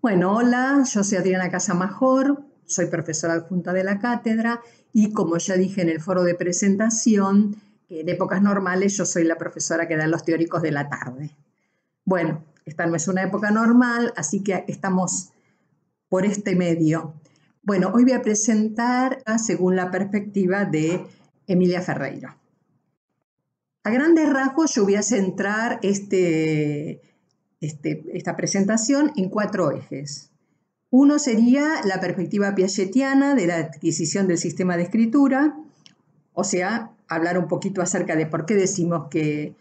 Bueno, hola, yo soy Adriana Casamajor, soy profesora adjunta de la cátedra y como ya dije en el foro de presentación, en épocas normales yo soy la profesora que da los teóricos de la tarde. Bueno, esta no es una época normal, así que estamos por este medio. Bueno, hoy voy a presentar según la perspectiva de Emilia Ferreiro. A grandes rasgos yo voy a centrar esta presentación en 4 ejes. Uno sería la perspectiva piagetiana de la adquisición del sistema de escritura, o sea, hablar un poquito acerca de por qué decimos que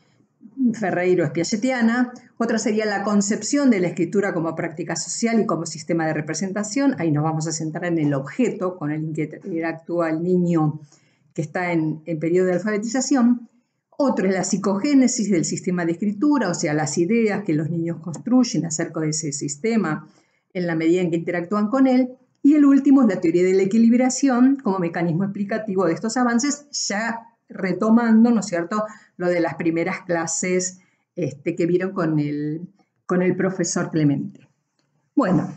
Ferreiro es piagetiana. Otra sería la concepción de la escritura como práctica social y como sistema de representación. Ahí nos vamos a centrar en el objeto con el que interactúa el niño que está en periodo de alfabetización. Otro es la psicogénesis del sistema de escritura, o sea, las ideas que los niños construyen acerca de ese sistema en la medida en que interactúan con él. Y el último es la teoría de la equilibración como mecanismo explicativo de estos avances, ya retomando, ¿no es cierto?, lo de las primeras clases que vieron con el profesor Clemente. Bueno,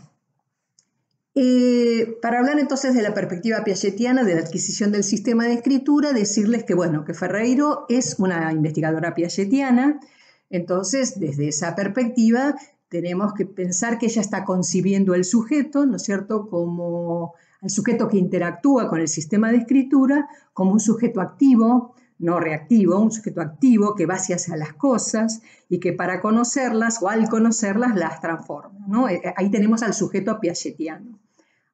para hablar entonces de la perspectiva piagetiana de la adquisición del sistema de escritura, decirles que, bueno, que Ferreiro es una investigadora piagetiana, entonces desde esa perspectiva tenemos que pensar que ella está concibiendo el sujeto, ¿no es cierto?, como el sujeto que interactúa con el sistema de escritura, como un sujeto activo, no reactivo, un sujeto activo que va hacia las cosas y que para conocerlas o al conocerlas las transforma, ¿no? Ahí tenemos al sujeto piagetiano.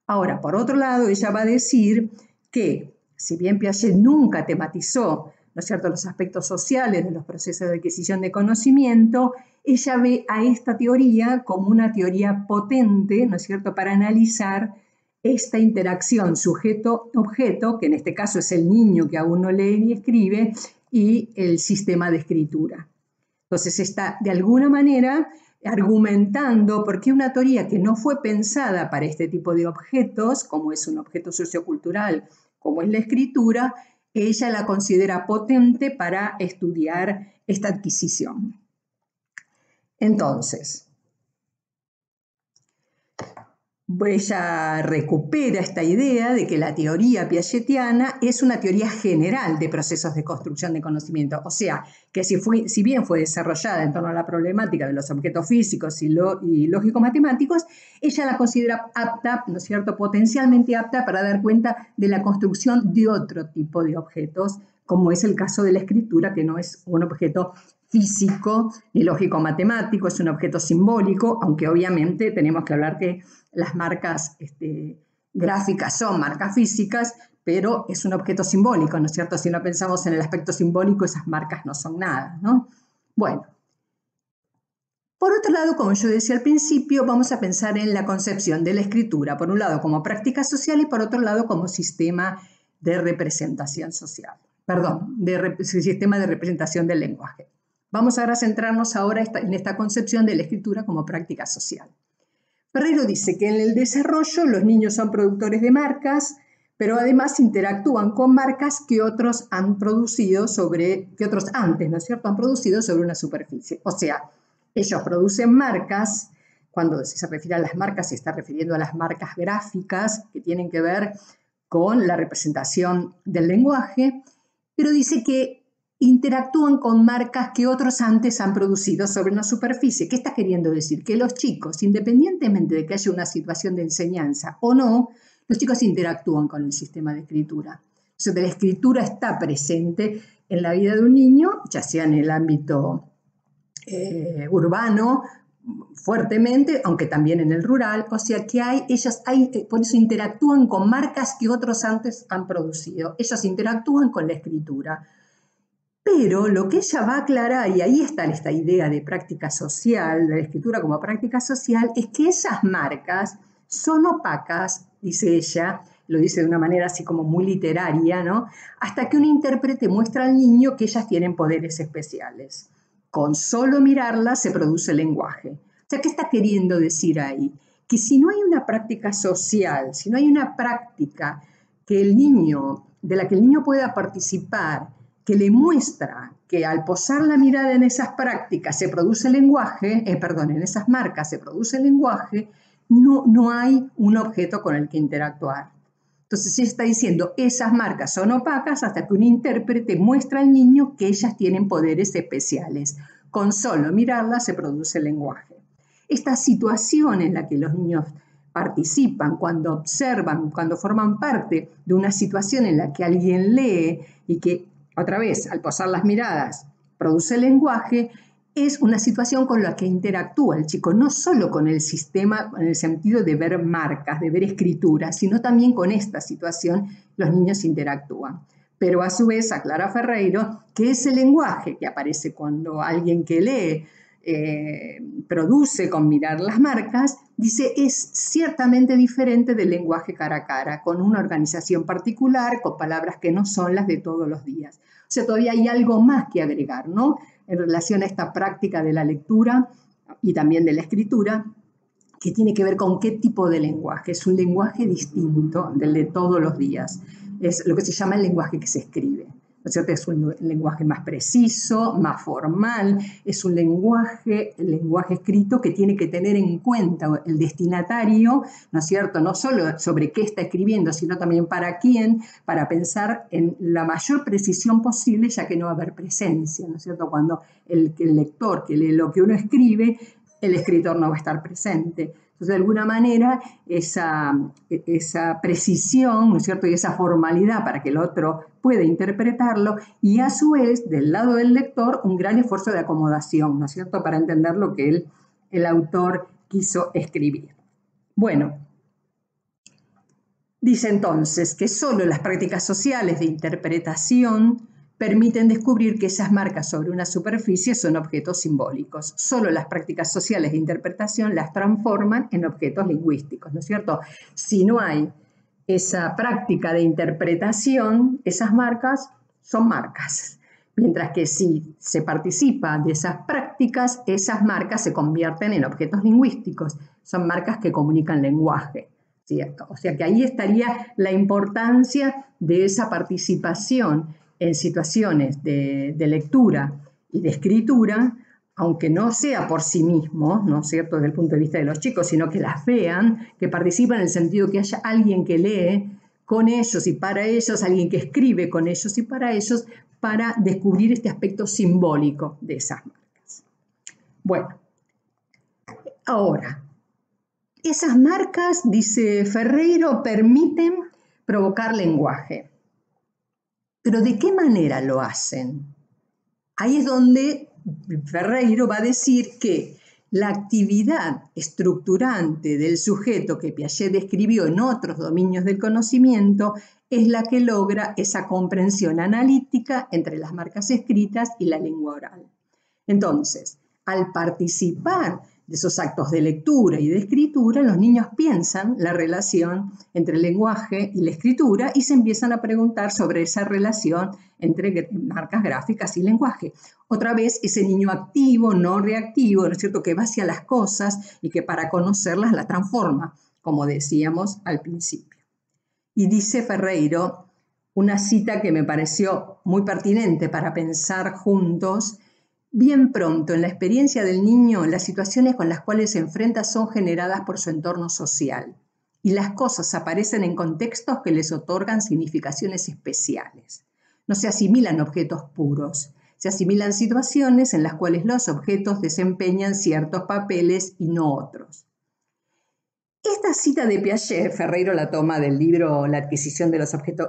Ahora, por otro lado, ella va a decir que, si bien Piaget nunca tematizó, ¿no es cierto?, los aspectos sociales de los procesos de adquisición de conocimiento, ella ve a esta teoría como una teoría potente, ¿no es cierto?, para analizar esta interacción sujeto-objeto, que en este caso es el niño que aún no lee ni escribe, y el sistema de escritura. Entonces está, de alguna manera, argumentando por qué una teoría que no fue pensada para este tipo de objetos, como es un objeto sociocultural, como es la escritura, ella la considera potente para estudiar esta adquisición. Entonces, ella recupera esta idea de que la teoría piagetiana es una teoría general de procesos de construcción de conocimiento, o sea, que si bien fue desarrollada en torno a la problemática de los objetos físicos y lógico-matemáticos, ella la considera apta, ¿no es cierto?, potencialmente apta para dar cuenta de la construcción de otro tipo de objetos, como es el caso de la escritura, que no es un objeto físico ni lógico-matemático, es un objeto simbólico, aunque obviamente tenemos que hablar que las marcas gráficas son marcas físicas, pero es un objeto simbólico, ¿no es cierto? Si no pensamos en el aspecto simbólico, esas marcas no son nada, ¿no? Bueno, por otro lado, como yo decía al principio, vamos a pensar en la concepción de la escritura, por un lado como práctica social y por otro lado como sistema de representación social, perdón, sistema de representación del lenguaje. Vamos ahora a centrarnos en esta concepción de la escritura como práctica social. Ferreiro dice que en el desarrollo los niños son productores de marcas, pero además interactúan con marcas que otros han producido que otros antes, ¿no es cierto?, han producido sobre una superficie. O sea, ellos producen marcas, cuando se refiere a las marcas se está refiriendo a las marcas gráficas que tienen que ver con la representación del lenguaje, pero dice que interactúan con marcas que otros antes han producido sobre una superficie. ¿Qué está queriendo decir? Que los chicos, independientemente de que haya una situación de enseñanza o no, los chicos interactúan con el sistema de escritura. O sea, la escritura está presente en la vida de un niño, ya sea en el ámbito urbano, fuertemente, aunque también en el rural, o sea que por eso interactúan con marcas que otros antes han producido. Ellos interactúan con la escritura. Pero lo que ella va a aclarar, y ahí está esta idea de práctica social, de la escritura como práctica social, es que esas marcas son opacas, dice ella, lo dice de una manera así como muy literaria, ¿no?, hasta que un intérprete muestra al niño que ellas tienen poderes especiales. Con solo mirarlas se produce el lenguaje. O sea, ¿qué está queriendo decir ahí? Que si no hay una práctica social, si no hay una práctica de la que el niño pueda participar, que le muestra que al posar la mirada en esas prácticas se produce el lenguaje, en esas marcas se produce el lenguaje, no hay un objeto con el que interactuar. Entonces ella está diciendo, esas marcas son opacas hasta que un intérprete muestra al niño que ellas tienen poderes especiales. Con solo mirarlas se produce el lenguaje. Esta situación en la que los niños participan, cuando observan, cuando forman parte de una situación en la que alguien lee y que, otra vez, al posar las miradas, produce el lenguaje, es una situación con la que interactúa el chico, no solo con el sistema en el sentido de ver marcas, de ver escritura, sino también con esta situación los niños interactúan. Pero a su vez aclara Ferreiro que ese lenguaje que aparece cuando alguien que lee produce con mirar las marcas, dice, es ciertamente diferente del lenguaje cara a cara, con una organización particular, con palabras que no son las de todos los días. O sea, todavía hay algo más que agregar, ¿no?, en relación a esta práctica de la lectura y también de la escritura, que tiene que ver con qué tipo de lenguaje. Es un lenguaje distinto del de todos los días. Es lo que se llama el lenguaje que se escribe, ¿no es cierto? Es un lenguaje más preciso, más formal, es un lenguaje, el lenguaje escrito que tiene que tener en cuenta el destinatario, ¿no es cierto? No solo sobre qué está escribiendo, sino también para quién, para pensar en la mayor precisión posible, ya que no va a haber presencia, ¿no es cierto? Cuando el lector que lee lo que uno escribe, el escritor no va a estar presente. Entonces, de alguna manera, esa precisión, ¿no es cierto?, y esa formalidad para que el otro pueda interpretarlo, y a su vez, del lado del lector, un gran esfuerzo de acomodación, ¿no es cierto?, para entender lo que el autor quiso escribir. Bueno, dice entonces que solo las prácticas sociales de interpretación permiten descubrir que esas marcas sobre una superficie son objetos simbólicos. Solo las prácticas sociales de interpretación las transforman en objetos lingüísticos, ¿no es cierto? Si no hay esa práctica de interpretación, esas marcas son marcas. Mientras que si se participa de esas prácticas, esas marcas se convierten en objetos lingüísticos. Son marcas que comunican lenguaje, ¿cierto? O sea que ahí estaría la importancia de esa participación en situaciones de lectura y de escritura, aunque no sea por sí mismo, ¿no es cierto?, desde el punto de vista de los chicos, sino que las vean, que participan en el sentido que haya alguien que lee con ellos y para ellos, alguien que escribe con ellos y para ellos, para descubrir este aspecto simbólico de esas marcas. Bueno, ahora, esas marcas, dice Ferreiro, permiten provocar lenguaje. Pero ¿de qué manera lo hacen? Ahí es donde Ferreiro va a decir que la actividad estructurante del sujeto que Piaget describió en otros dominios del conocimiento es la que logra esa comprensión analítica entre las marcas escritas y la lengua oral. Entonces, al participar de esos actos de lectura y de escritura, los niños piensan la relación entre el lenguaje y la escritura y se empiezan a preguntar sobre esa relación entre marcas gráficas y lenguaje. Otra vez, ese niño activo, no reactivo, ¿no es cierto?, que va hacia las cosas y que para conocerlas las transforma, como decíamos al principio. Y dice Ferreiro una cita que me pareció muy pertinente para pensar juntos. Bien pronto, en la experiencia del niño, las situaciones con las cuales se enfrenta son generadas por su entorno social y las cosas aparecen en contextos que les otorgan significaciones especiales. No se asimilan objetos puros, se asimilan situaciones en las cuales los objetos desempeñan ciertos papeles y no otros. Esta cita de Piaget, Ferreiro la toma del libro La adquisición de los objetos,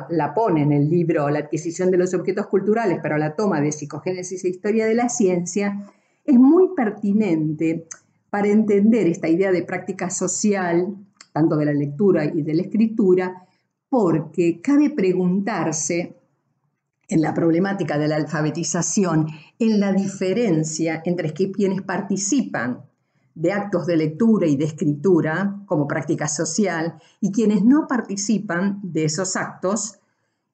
la pone en el libro La adquisición de los objetos culturales, pero la toma de Psicogénesis e Historia de la Ciencia, es muy pertinente para entender esta idea de práctica social, tanto de la lectura y de la escritura, porque cabe preguntarse en la problemática de la alfabetización, en la diferencia entre quienes participan de actos de lectura y de escritura como práctica social y quienes no participan de esos actos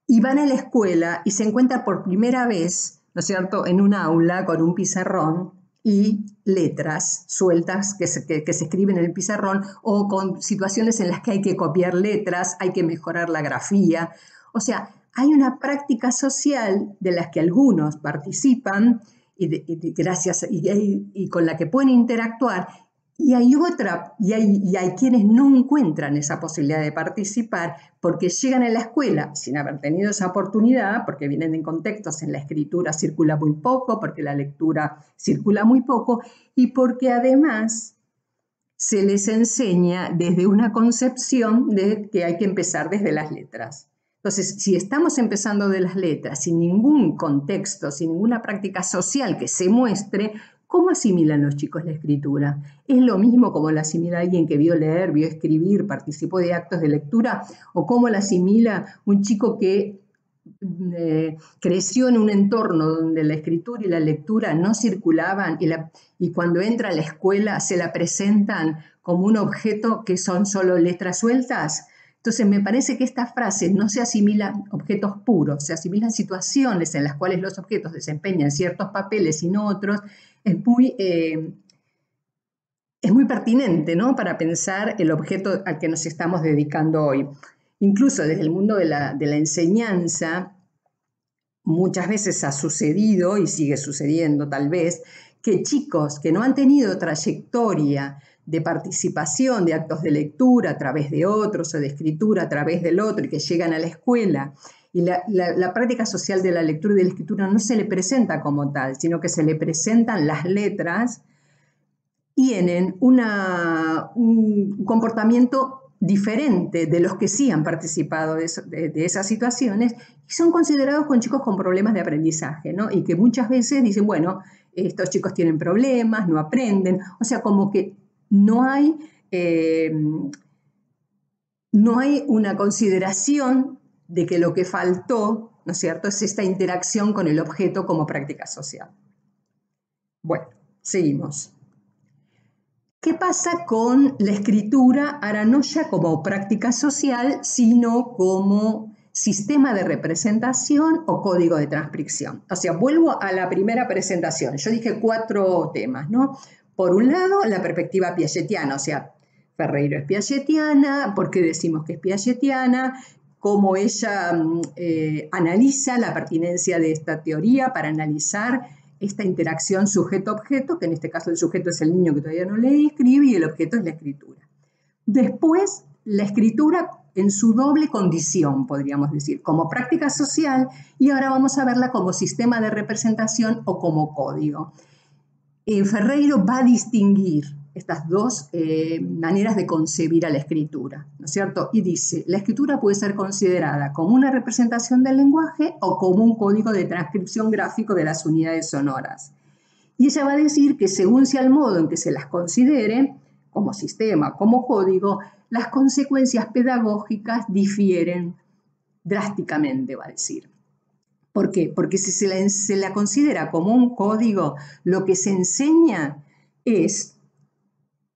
y van a la escuela y se encuentran por primera vez, ¿no es cierto?, en un aula con un pizarrón y letras sueltas que se escriben en el pizarrón o con situaciones en las que hay que copiar letras, hay que mejorar la grafía. O sea, hay una práctica social de las que algunos participan y con la que pueden interactuar, Y hay quienes no encuentran esa posibilidad de participar porque llegan a la escuela sin haber tenido esa oportunidad, porque vienen en contextos en la escritura circula muy poco, porque la lectura circula muy poco y porque además se les enseña desde una concepción de que hay que empezar desde las letras. Entonces, si estamos empezando de las letras, sin ningún contexto, sin ninguna práctica social que se muestre, ¿cómo asimilan los chicos la escritura? ¿Es lo mismo como la asimila alguien que vio leer, vio escribir, participó de actos de lectura? ¿O cómo la asimila un chico que creció en un entorno donde la escritura y la lectura no circulaban y cuando entra a la escuela se la presentan como un objeto que son solo letras sueltas? Entonces me parece que esta frase no se asimilan objetos puros, se asimilan situaciones en las cuales los objetos desempeñan ciertos papeles y no otros, es muy pertinente, ¿no?, para pensar el objeto al que nos estamos dedicando hoy. Incluso desde el mundo de la enseñanza, muchas veces ha sucedido, y sigue sucediendo tal vez, que chicos que no han tenido trayectoria de participación de actos de lectura a través de otros o de escritura a través del otro y que llegan a la escuela y la práctica social de la lectura y de la escritura no se le presenta como tal, sino que se le presentan las letras, tienen un comportamiento diferente de los que sí han participado de esas situaciones y son considerados con chicos con problemas de aprendizaje, ¿no? Y que muchas veces dicen, bueno, estos chicos tienen problemas, no aprenden, o sea, como que no hay una consideración de que lo que faltó, ¿no es cierto?, es esta interacción con el objeto como práctica social. Bueno, seguimos. ¿Qué pasa con la escritura, ahora no ya como práctica social, sino como sistema de representación o código de transcripción? O sea, vuelvo a la primera presentación. Yo dije 4 temas, ¿no? Por un lado, la perspectiva piagetiana, o sea, Ferreiro es piagetiana, ¿por qué decimos que es piagetiana? Cómo ella analiza la pertinencia de esta teoría para analizar esta interacción sujeto-objeto, que en este caso el sujeto es el niño que todavía no lee y escribe y el objeto es la escritura. Después, la escritura en su doble condición, podríamos decir, como práctica social, y ahora vamos a verla como sistema de representación o como código. Ferreiro va a distinguir estas dos maneras de concebir a la escritura, ¿no es cierto? Y dice, la escritura puede ser considerada como una representación del lenguaje o como un código de transcripción gráfico de las unidades sonoras. Y ella va a decir que según sea el modo en que se las considere, como sistema, como código, las consecuencias pedagógicas difieren drásticamente, va a decir. ¿Por qué? Porque si se la considera como un código, lo que se enseña es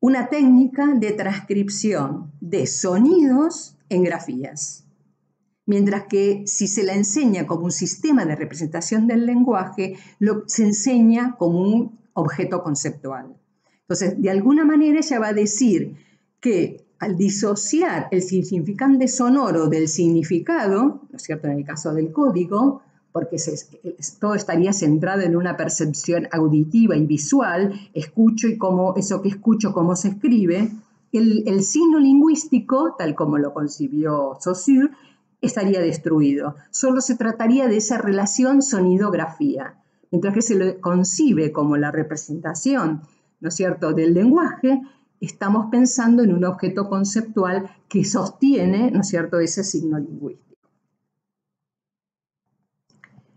una técnica de transcripción de sonidos en grafías. Mientras que si se la enseña como un sistema de representación del lenguaje, se enseña como un objeto conceptual. Entonces, de alguna manera ella va a decir que al disociar el significante sonoro del significado, ¿no es cierto?, en el caso del código, porque todo estaría centrado en una percepción auditiva y visual, escucho y cómo eso que escucho, cómo se escribe, el signo lingüístico, tal como lo concibió Saussure, estaría destruido. Solo se trataría de esa relación sonido-grafía, mientras que se lo concibe como la representación, ¿no es cierto?, del lenguaje, estamos pensando en un objeto conceptual que sostiene, ¿no es cierto?, ese signo lingüístico.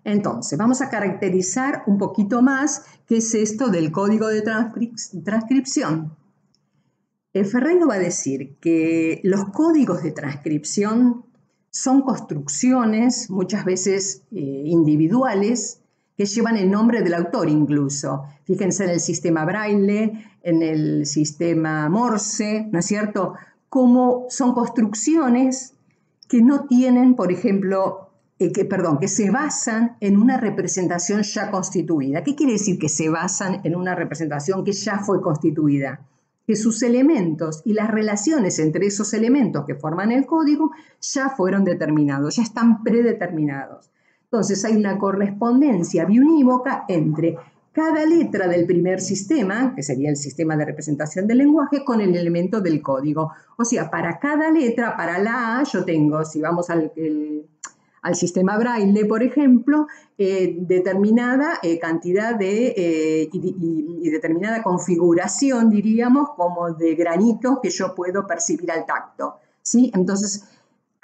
Entonces, vamos a caracterizar un poquito más qué es esto del código de transcripción. Ferreiro va a decir que los códigos de transcripción son construcciones, muchas veces individuales, que llevan el nombre del autor incluso. Fíjense en el sistema Braille, en el sistema Morse, ¿no es cierto? Como son construcciones que no tienen, por ejemplo, que se basan en una representación ya constituida. ¿Qué quiere decir que se basan en una representación que ya fue constituida? Que sus elementos y las relaciones entre esos elementos que forman el código ya fueron determinados, ya están predeterminados. Entonces hay una correspondencia biunívoca entre cada letra del primer sistema, que sería el sistema de representación del lenguaje, con el elemento del código. O sea, para cada letra, para la A, yo tengo, si vamos al sistema Braille, por ejemplo, determinada cantidad y determinada configuración, diríamos, como de granitos que yo puedo percibir al tacto, ¿sí? Entonces,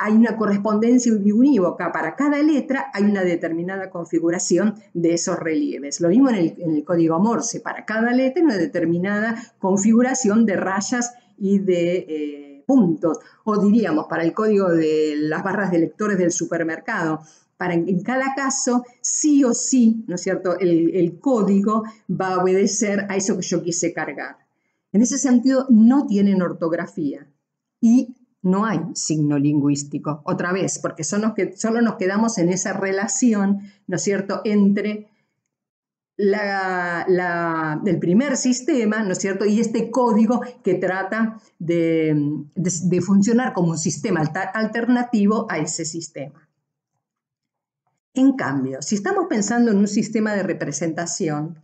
hay una correspondencia unívoca. Para cada letra hay una determinada configuración de esos relieves. Lo mismo en el código Morse. Para cada letra hay una determinada configuración de rayas y de puntos. O diríamos, para el código de las barras de lectores del supermercado. En cada caso, sí o sí, ¿no es cierto?, el código va a obedecer a eso que yo quise cargar. En ese sentido, no tienen ortografía. Y no hay signo lingüístico, otra vez, porque solo nos quedamos en esa relación, ¿no es cierto?, entre el primer sistema, ¿no es cierto?, y este código que trata de funcionar como un sistema alternativo a ese sistema. En cambio, si estamos pensando en un sistema de representación,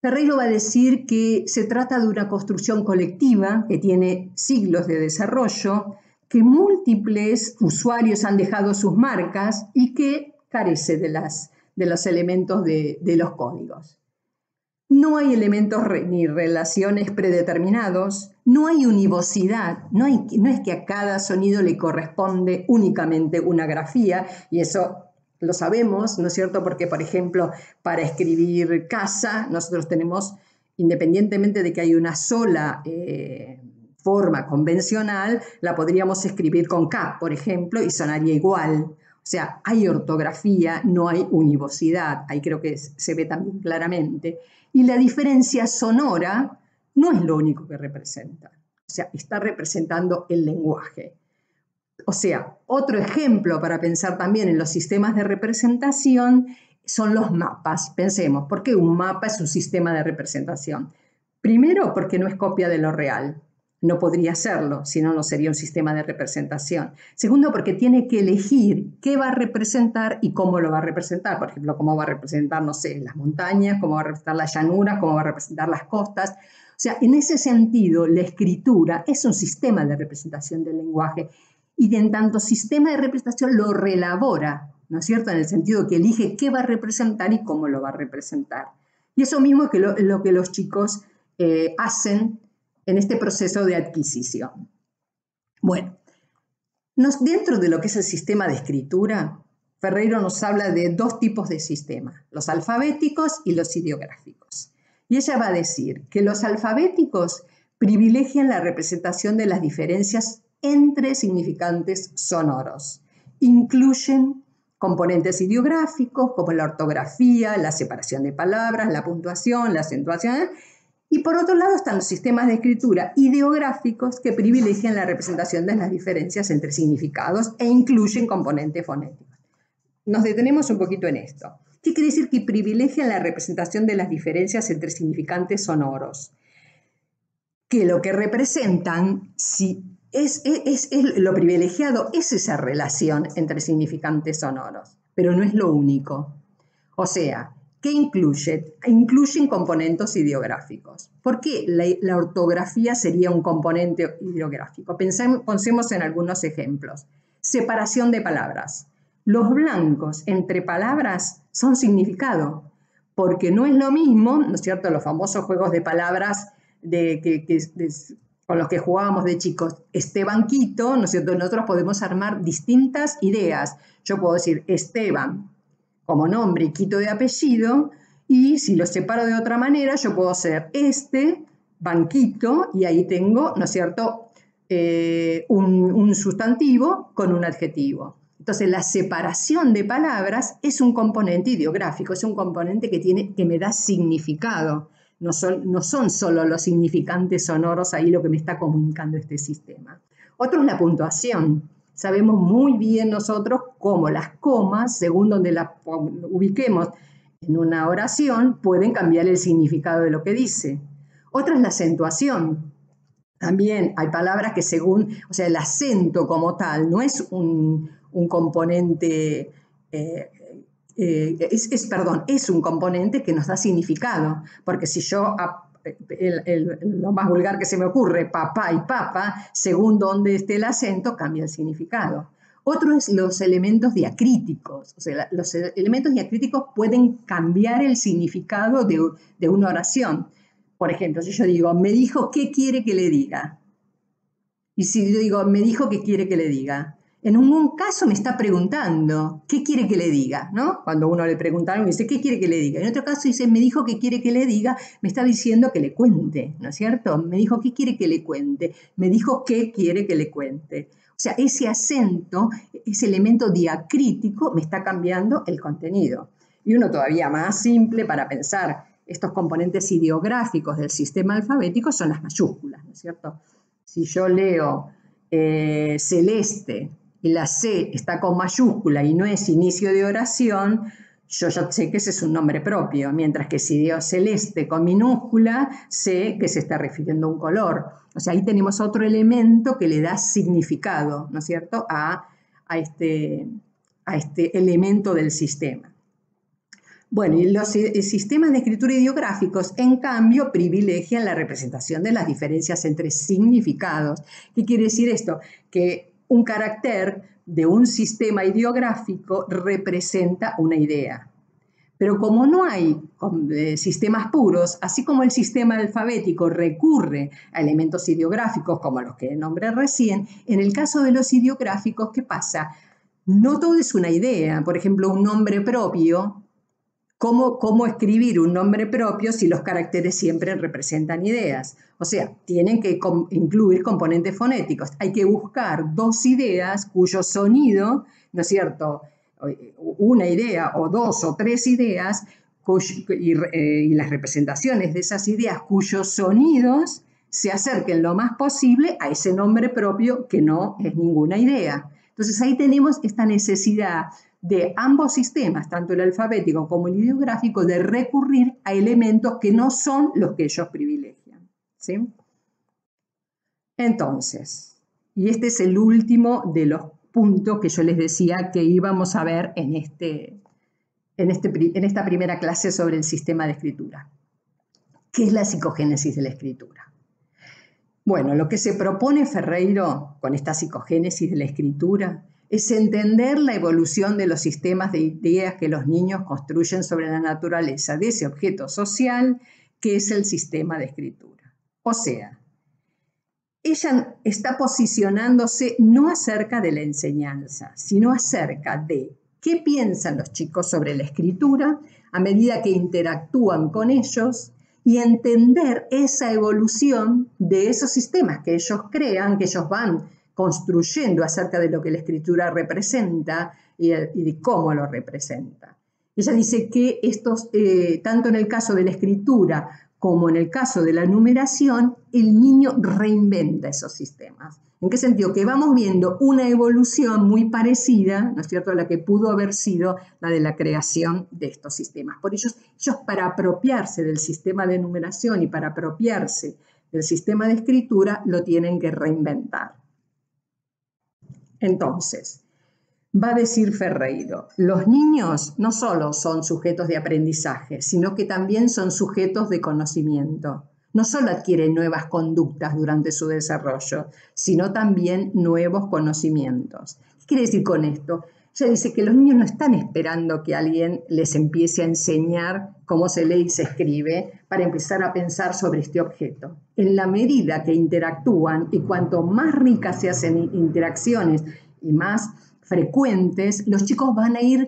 Ferreiro va a decir que se trata de una construcción colectiva que tiene siglos de desarrollo, que múltiples usuarios han dejado sus marcas y que carece de los elementos de los códigos. No hay elementos ni relaciones predeterminados, no hay univocidad, no es que a cada sonido le corresponde únicamente una grafía, y eso lo sabemos, ¿no es cierto? Porque, por ejemplo, para escribir casa, nosotros tenemos, independientemente de que hay una sola forma convencional, la podríamos escribir con K, por ejemplo, y sonaría igual. O sea, hay ortografía, no hay univocidad, ahí creo que se ve también claramente. Y la diferencia sonora no es lo único que representa, o sea, está representando el lenguaje. O sea, otro ejemplo para pensar también en los sistemas de representación son los mapas. Pensemos, ¿por qué un mapa es un sistema de representación? Primero, porque no es copia de lo real. No podría serlo, si no, no sería un sistema de representación. Segundo, porque tiene que elegir qué va a representar y cómo lo va a representar. Por ejemplo, cómo va a representar, no sé, las montañas, cómo va a representar las llanuras, cómo va a representar las costas. O sea, en ese sentido, la escritura es un sistema de representación del lenguaje. Y en tanto sistema de representación lo reelabora, ¿no es cierto?, en el sentido que elige qué va a representar y cómo lo va a representar. Y eso mismo es lo que los chicos hacen en este proceso de adquisición. Bueno, dentro de lo que es el sistema de escritura, Ferreiro nos habla de dos tipos de sistemas, los alfabéticos y los ideográficos. Y ella va a decir que los alfabéticos privilegian la representación de las diferencias entre significantes sonoros. Incluyen componentes ideográficos como la ortografía, la separación de palabras, la puntuación, la acentuación. Y por otro lado están los sistemas de escritura ideográficos que privilegian la representación de las diferencias entre significados e incluyen componentes fonéticos. Nos detenemos un poquito en esto. ¿Qué quiere decir que privilegian la representación de las diferencias entre significantes sonoros? Que lo que representan, si es lo privilegiado, es esa relación entre significantes sonoros, pero no es lo único. O sea, ¿qué incluye? Incluyen componentes ideográficos. ¿Por qué la ortografía sería un componente ideográfico? Pensemos en algunos ejemplos. Separación de palabras. Los blancos entre palabras son significado, porque no es lo mismo, ¿no es cierto?, los famosos juegos de palabras con los que jugábamos de chicos, este banquito, ¿no es cierto? Nosotros podemos armar distintas ideas. Yo puedo decir Esteban como nombre y Quito de apellido, y si lo separo de otra manera, yo puedo hacer este banquito, y ahí tengo, ¿no es cierto?, un sustantivo con un adjetivo. Entonces, la separación de palabras es un componente ideográfico, es un componente que me da significado. No son solo los significantes sonoros ahí lo que me está comunicando este sistema. Otro es la puntuación. Sabemos muy bien nosotros cómo las comas, según donde las ubiquemos en una oración, pueden cambiar el significado de lo que dice. Otra es la acentuación. También hay palabras que según, o sea, el acento como tal no es un componente es un componente que nos da significado, porque si yo, lo más vulgar que se me ocurre, papá y papa, según donde esté el acento, cambia el significado. Otro es los elementos diacríticos. O sea, los elementos diacríticos pueden cambiar el significado de una oración. Por ejemplo, si yo digo, me dijo, ¿qué quiere que le diga? Y si yo digo, me dijo, ¿qué quiere que le diga? En un caso me está preguntando, ¿qué quiere que le diga? ¿No? Cuando uno le pregunta algo, dice, ¿qué quiere que le diga? En otro caso dice, me dijo que quiere que le diga, me está diciendo que le cuente, ¿no es cierto? Me dijo, ¿qué quiere que le cuente? Me dijo, ¿qué quiere que le cuente? O sea, ese acento, ese elemento diacrítico, me está cambiando el contenido. Y uno todavía más simple para pensar estos componentes ideográficos del sistema alfabético son las mayúsculas, ¿no es cierto? Si yo leo celeste y la C está con mayúscula y no es inicio de oración, yo ya sé que ese es un nombre propio, mientras que si leo celeste con minúscula, sé que se está refiriendo a un color. O sea, ahí tenemos otro elemento que le da significado, ¿no es cierto?, a este elemento del sistema. Bueno, y los sistemas de escritura ideográficos, en cambio, privilegian la representación de las diferencias entre significados. ¿Qué quiere decir esto? Que un carácter de un sistema ideográfico representa una idea. Pero como no hay sistemas puros, así como el sistema alfabético recurre a elementos ideográficos como los que nombré recién, en el caso de los ideográficos, ¿qué pasa? No todo es una idea. Por ejemplo, un nombre propio. ¿Cómo escribir un nombre propio si los caracteres siempre representan ideas? O sea, tienen que incluir componentes fonéticos. Hay que buscar dos ideas cuyo sonido, ¿no es cierto?, una idea o dos o tres ideas y las representaciones de esas ideas cuyos sonidos se acerquen lo más posible a ese nombre propio que no es ninguna idea. Entonces ahí tenemos esta necesidad de ambos sistemas, tanto el alfabético como el ideográfico, de recurrir a elementos que no son los que ellos privilegian, ¿sí? Entonces, y este es el último de los puntos que yo les decía que íbamos a ver en esta primera clase sobre el sistema de escritura. ¿Qué es la psicogénesis de la escritura? Bueno, lo que se propone Ferreiro con esta psicogénesis de la escritura es entender la evolución de los sistemas de ideas que los niños construyen sobre la naturaleza de ese objeto social que es el sistema de escritura. O sea, ella está posicionándose no acerca de la enseñanza, sino acerca de qué piensan los chicos sobre la escritura a medida que interactúan con ellos y entender esa evolución de esos sistemas que ellos crean, que ellos van construyendo acerca de lo que la escritura representa y de cómo lo representa. Ella dice que tanto en el caso de la escritura como en el caso de la numeración, el niño reinventa esos sistemas. ¿En qué sentido? Que vamos viendo una evolución muy parecida, ¿no es cierto?, a la que pudo haber sido la de la creación de estos sistemas. Por ellos para apropiarse del sistema de numeración y para apropiarse del sistema de escritura, lo tienen que reinventar. Entonces, va a decir Ferreiro, los niños no solo son sujetos de aprendizaje, sino que también son sujetos de conocimiento. No solo adquieren nuevas conductas durante su desarrollo, sino también nuevos conocimientos. ¿Qué quiere decir con esto? Ella dice que los niños no están esperando que alguien les empiece a enseñar cómo se lee y se escribe para empezar a pensar sobre este objeto. En la medida que interactúan y cuanto más ricas se hacen interacciones y más frecuentes, los chicos van a ir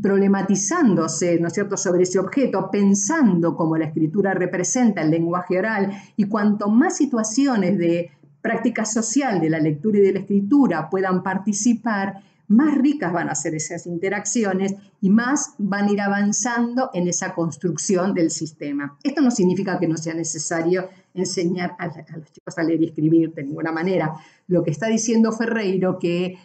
problematizándose, ¿no es cierto?, sobre ese objeto, pensando cómo la escritura representa el lenguaje oral, y cuanto más situaciones de práctica social de la lectura y de la escritura puedan participar, más ricas van a ser esas interacciones y más van a ir avanzando en esa construcción del sistema. Esto no significa que no sea necesario enseñar a los chicos a leer y escribir de ninguna manera. Lo que está diciendo Ferreiro que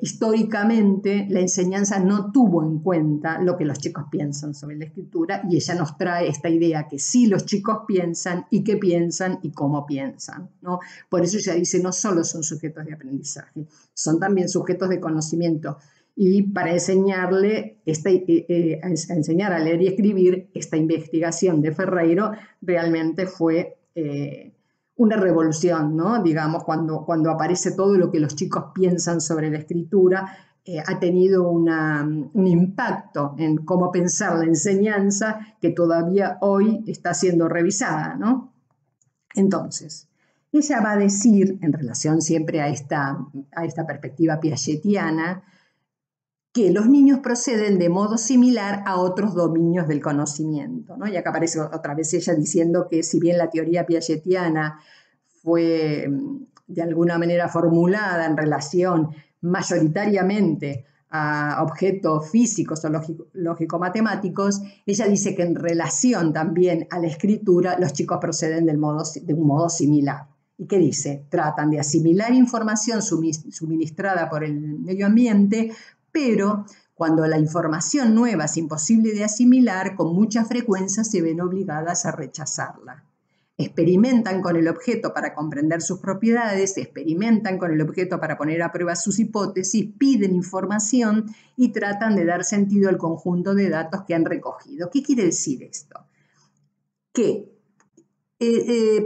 históricamente la enseñanza no tuvo en cuenta lo que los chicos piensan sobre la escritura, y ella nos trae esta idea que sí los chicos piensan y qué piensan y cómo piensan, ¿no? Por eso ella dice no solo son sujetos de aprendizaje, son también sujetos de conocimiento. Y para enseñarle, a enseñar a leer y escribir, esta investigación de Ferreiro realmente fue una revolución, ¿no? Digamos, cuando aparece todo lo que los chicos piensan sobre la escritura, ha tenido un impacto en cómo pensar la enseñanza que todavía hoy está siendo revisada, ¿no? Entonces, ella va a decir, en relación siempre a esta perspectiva piagetiana, que los niños proceden de modo similar a otros dominios del conocimiento, ¿no? Y acá aparece otra vez ella diciendo que si bien la teoría piagetiana fue de alguna manera formulada en relación mayoritariamente a objetos físicos o lógico-matemáticos, ella dice que en relación también a la escritura los chicos proceden de un modo similar. ¿Y qué dice? Tratan de asimilar información suministrada por el medio ambiente, pero cuando la información nueva es imposible de asimilar, con mucha frecuencia se ven obligadas a rechazarla. Experimentan con el objeto para comprender sus propiedades, experimentan con el objeto para poner a prueba sus hipótesis, piden información y tratan de dar sentido al conjunto de datos que han recogido. ¿Qué quiere decir esto? Que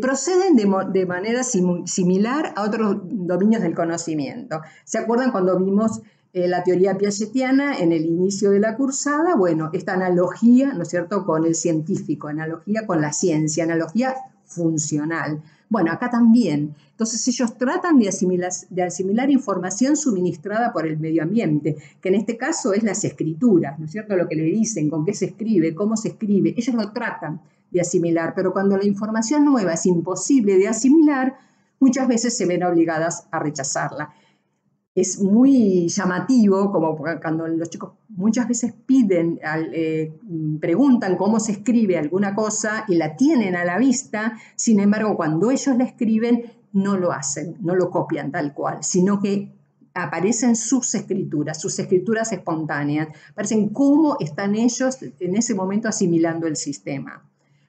proceden de manera similar a otros dominios del conocimiento. ¿Se acuerdan cuando vimos la teoría piagetiana en el inicio de la cursada? Bueno, esta analogía, ¿no es cierto?, con el científico, analogía con la ciencia, analogía funcional. Bueno, acá también. Entonces ellos tratan de asimilar información suministrada por el medio ambiente, que en este caso es las escrituras, ¿no es cierto?, lo que le dicen, con qué se escribe, cómo se escribe. Ellos lo tratan de asimilar, pero cuando la información nueva es imposible de asimilar, muchas veces se ven obligadas a rechazarla. Es muy llamativo, como cuando los chicos muchas veces preguntan cómo se escribe alguna cosa y la tienen a la vista, sin embargo, cuando ellos la escriben, no lo hacen, no lo copian tal cual, sino que aparecen sus escrituras espontáneas, aparecen cómo están ellos en ese momento asimilando el sistema.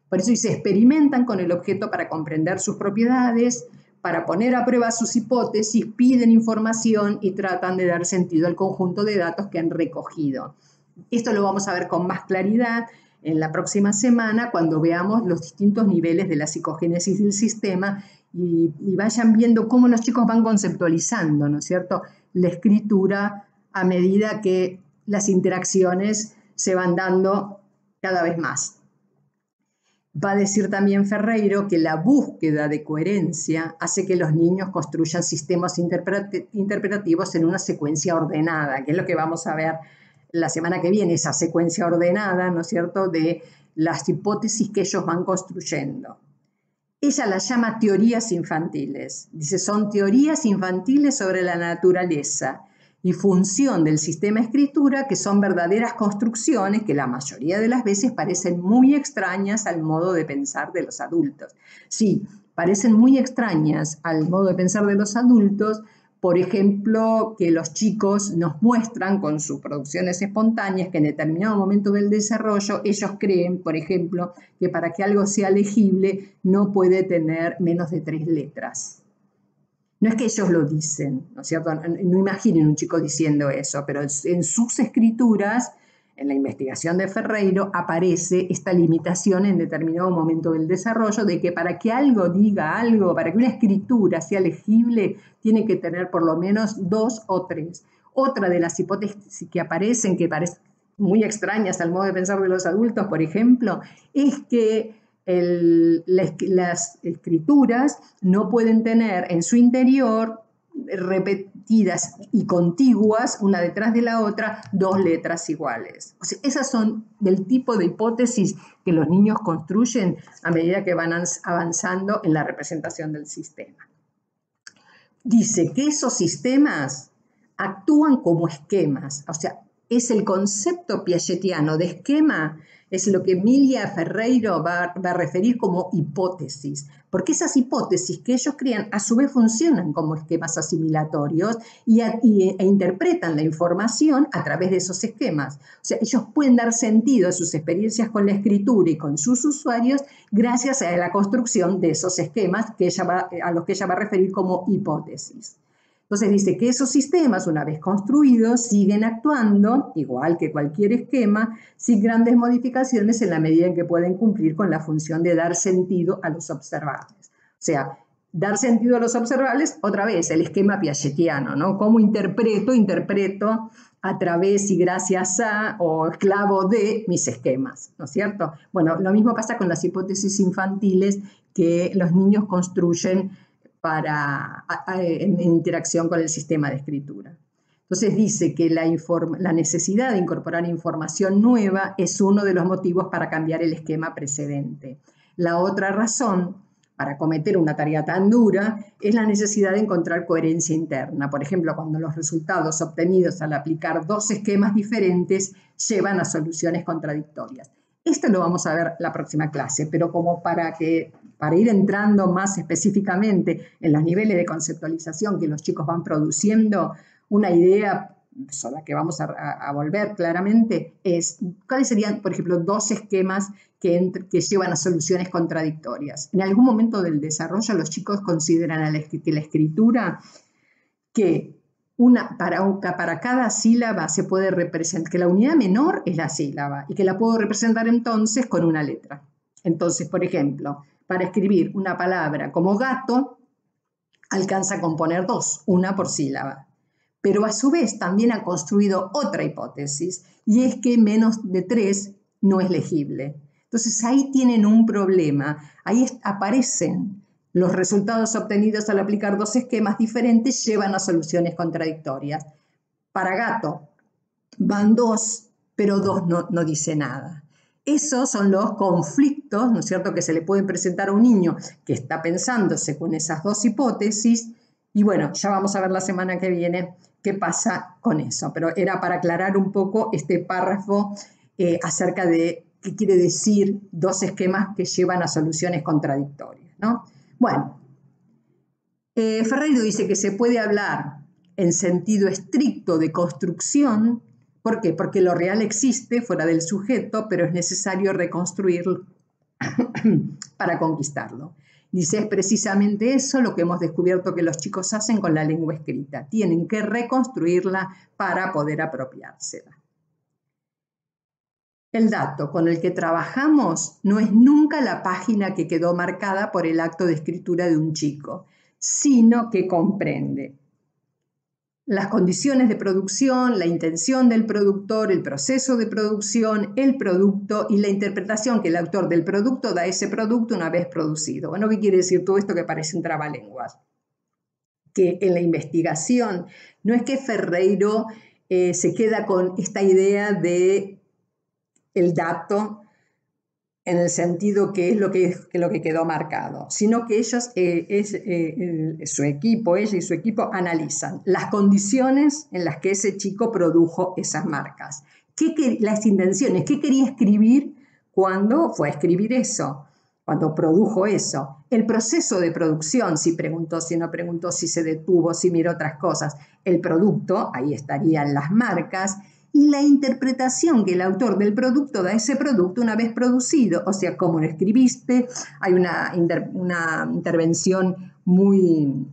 Por eso se experimentan con el objeto para comprender sus propiedades, para poner a prueba sus hipótesis, piden información y tratan de dar sentido al conjunto de datos que han recogido. Esto lo vamos a ver con más claridad en la próxima semana cuando veamos los distintos niveles de la psicogénesis del sistema y vayan viendo cómo los chicos van conceptualizando, ¿no es cierto?, la escritura a medida que las interacciones se van dando cada vez más. Va a decir también Ferreiro que la búsqueda de coherencia hace que los niños construyan sistemas interpretativos en una secuencia ordenada, que es lo que vamos a ver la semana que viene, esa secuencia ordenada, ¿no es cierto?, de las hipótesis que ellos van construyendo. Ella las llama teorías infantiles. Dice, son teorías infantiles sobre la naturaleza y función del sistema escritura, que son verdaderas construcciones que la mayoría de las veces parecen muy extrañas al modo de pensar de los adultos. Sí, parecen muy extrañas al modo de pensar de los adultos, por ejemplo, que los chicos nos muestran con sus producciones espontáneas que en determinado momento del desarrollo ellos creen, por ejemplo, que para que algo sea legible no puede tener menos de 3 letras. No es que ellos lo dicen, ¿no es cierto? No imaginen un chico diciendo eso, pero en sus escrituras, en la investigación de Ferreiro, aparece esta limitación en determinado momento del desarrollo de que para que algo diga algo, para que una escritura sea legible, tiene que tener por lo menos 2 o 3. Otra de las hipótesis que aparecen, que parecen muy extrañas al modo de pensar de los adultos, por ejemplo, es que las escrituras no pueden tener en su interior repetidas y contiguas, una detrás de la otra, 2 letras iguales. O sea, esas son del tipo de hipótesis que los niños construyen a medida que van avanzando en la representación del sistema. Dice que esos sistemas actúan como esquemas, o sea, es el concepto piagetiano de esquema, es lo que Emilia Ferreiro va a referir como hipótesis, porque esas hipótesis que ellos crean a su vez funcionan como esquemas asimilatorios e interpretan la información a través de esos esquemas. O sea, ellos pueden dar sentido a sus experiencias con la escritura y con sus usuarios gracias a la construcción de esos esquemas a los que ella va a referir como hipótesis. Entonces dice que esos sistemas, una vez construidos, siguen actuando, igual que cualquier esquema, sin grandes modificaciones en la medida en que pueden cumplir con la función de dar sentido a los observables. O sea, dar sentido a los observables, otra vez, el esquema piagetiano, ¿no? ¿Cómo interpreto? Interpreto a través y gracias a o esclavo de mis esquemas, ¿no es cierto? Bueno, lo mismo pasa con las hipótesis infantiles que los niños construyen en interacción con el sistema de escritura. Entonces dice que la necesidad de incorporar información nueva es uno de los motivos para cambiar el esquema precedente. La otra razón para cometer una tarea tan dura es la necesidad de encontrar coherencia interna. Por ejemplo, cuando los resultados obtenidos al aplicar dos esquemas diferentes llevan a soluciones contradictorias. Esto lo vamos a ver la próxima clase, pero como para ir entrando más específicamente en los niveles de conceptualización que los chicos van produciendo, una idea sobre la que vamos a volver claramente es cuáles serían, por ejemplo, dos esquemas que llevan a soluciones contradictorias. En algún momento del desarrollo los chicos consideran la escritura que para cada sílaba se puede representar, que la unidad menor es la sílaba y que la puedo representar entonces con una letra. Entonces, por ejemplo, para escribir una palabra como gato, alcanza a componer dos, una por sílaba. Pero a su vez también ha construido otra hipótesis, y es que menos de 3 no es legible. Entonces ahí tienen un problema, ahí aparecen los resultados obtenidos al aplicar dos esquemas diferentes llevan a soluciones contradictorias. Para gato van 2, pero 2 no dice nada. Esos son los conflictos, ¿no es cierto?, que se le pueden presentar a un niño que está pensando según esas dos hipótesis. Y bueno, ya vamos a ver la semana que viene qué pasa con eso. Pero era para aclarar un poco este párrafo acerca de qué quiere decir dos esquemas que llevan a soluciones contradictorias, ¿no? Bueno, Ferreiro dice que se puede hablar en sentido estricto de construcción. ¿Por qué? Porque lo real existe fuera del sujeto, pero es necesario reconstruirlo para conquistarlo. Dice, es precisamente eso lo que hemos descubierto que los chicos hacen con la lengua escrita. Tienen que reconstruirla para poder apropiársela. El dato con el que trabajamos no es nunca la página que quedó marcada por el acto de escritura de un chico, sino que comprende las condiciones de producción, la intención del productor, el proceso de producción, el producto y la interpretación que el autor del producto da a ese producto una vez producido. Bueno, ¿qué quiere decir todo esto que parece un trabalenguas? Que en la investigación no es que Ferreiro se queda con esta idea de el dato en el sentido que es lo que quedó marcado, sino que ellos, ella y su equipo analizan las condiciones en las que ese chico produjo esas marcas. Las intenciones, ¿qué quería escribir cuando fue a escribir eso? Cuando produjo eso. El proceso de producción, si preguntó, si no preguntó, si se detuvo, si miró otras cosas. El producto, ahí estarían las marcas, y la interpretación que el autor del producto da a ese producto una vez producido, o sea, cómo lo escribiste. Hay una intervención muy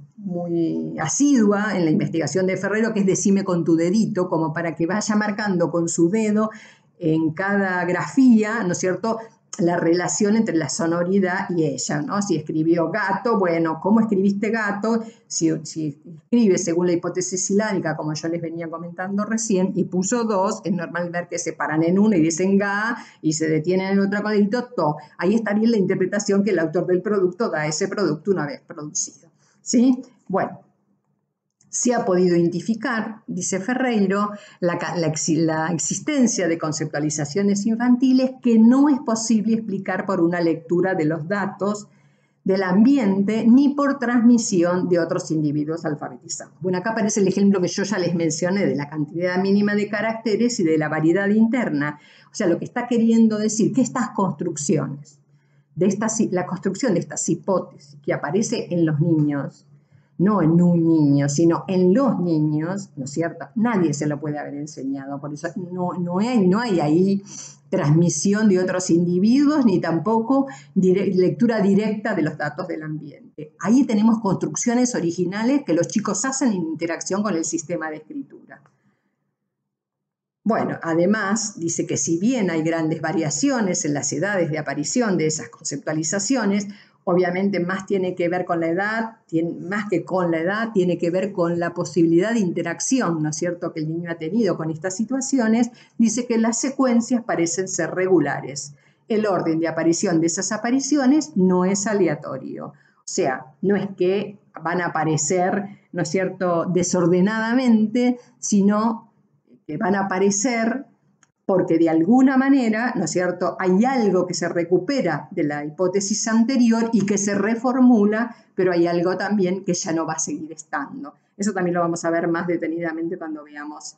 asidua en la investigación de Ferreiro, que es decime con tu dedito, como para que vaya marcando con su dedo en cada grafía, ¿no es cierto?, la relación entre la sonoridad y ella, ¿no? Si escribió gato, bueno, ¿cómo escribiste gato? Si escribe según la hipótesis silábica, como yo les venía comentando recién, y puso 2, es normal ver que se paran en uno y dicen ga, y se detienen en otro codito, to. Ahí estaría la interpretación que el autor del producto da a ese producto una vez producido, ¿sí? Bueno, se ha podido identificar, dice Ferreiro, la existencia de conceptualizaciones infantiles que no es posible explicar por una lectura de los datos del ambiente ni por transmisión de otros individuos alfabetizados. Bueno, acá aparece el ejemplo que yo ya les mencioné de la cantidad mínima de caracteres y de la variedad interna. O sea, lo que está queriendo decir que estas construcciones, la construcción de estas hipótesis que aparece en los niños, no en un niño, sino en los niños, ¿no es cierto? Nadie se lo puede haber enseñado, por eso no hay ahí transmisión de otros individuos, ni tampoco lectura directa de los datos del ambiente. Ahí tenemos construcciones originales que los chicos hacen en interacción con el sistema de escritura. Bueno, además dice que si bien hay grandes variaciones en las edades de aparición de esas conceptualizaciones, obviamente más tiene que ver con la edad, más que con la edad, tiene que ver con la posibilidad de interacción, ¿no es cierto?, que el niño ha tenido con estas situaciones. Dice que las secuencias parecen ser regulares. El orden de aparición de esas apariciones no es aleatorio. O sea, no es que van a aparecer, ¿no es cierto?, desordenadamente, sino que van a aparecer porque de alguna manera, ¿no es cierto?, hay algo que se recupera de la hipótesis anterior y que se reformula, pero hay algo también que ya no va a seguir estando. Eso también lo vamos a ver más detenidamente cuando veamos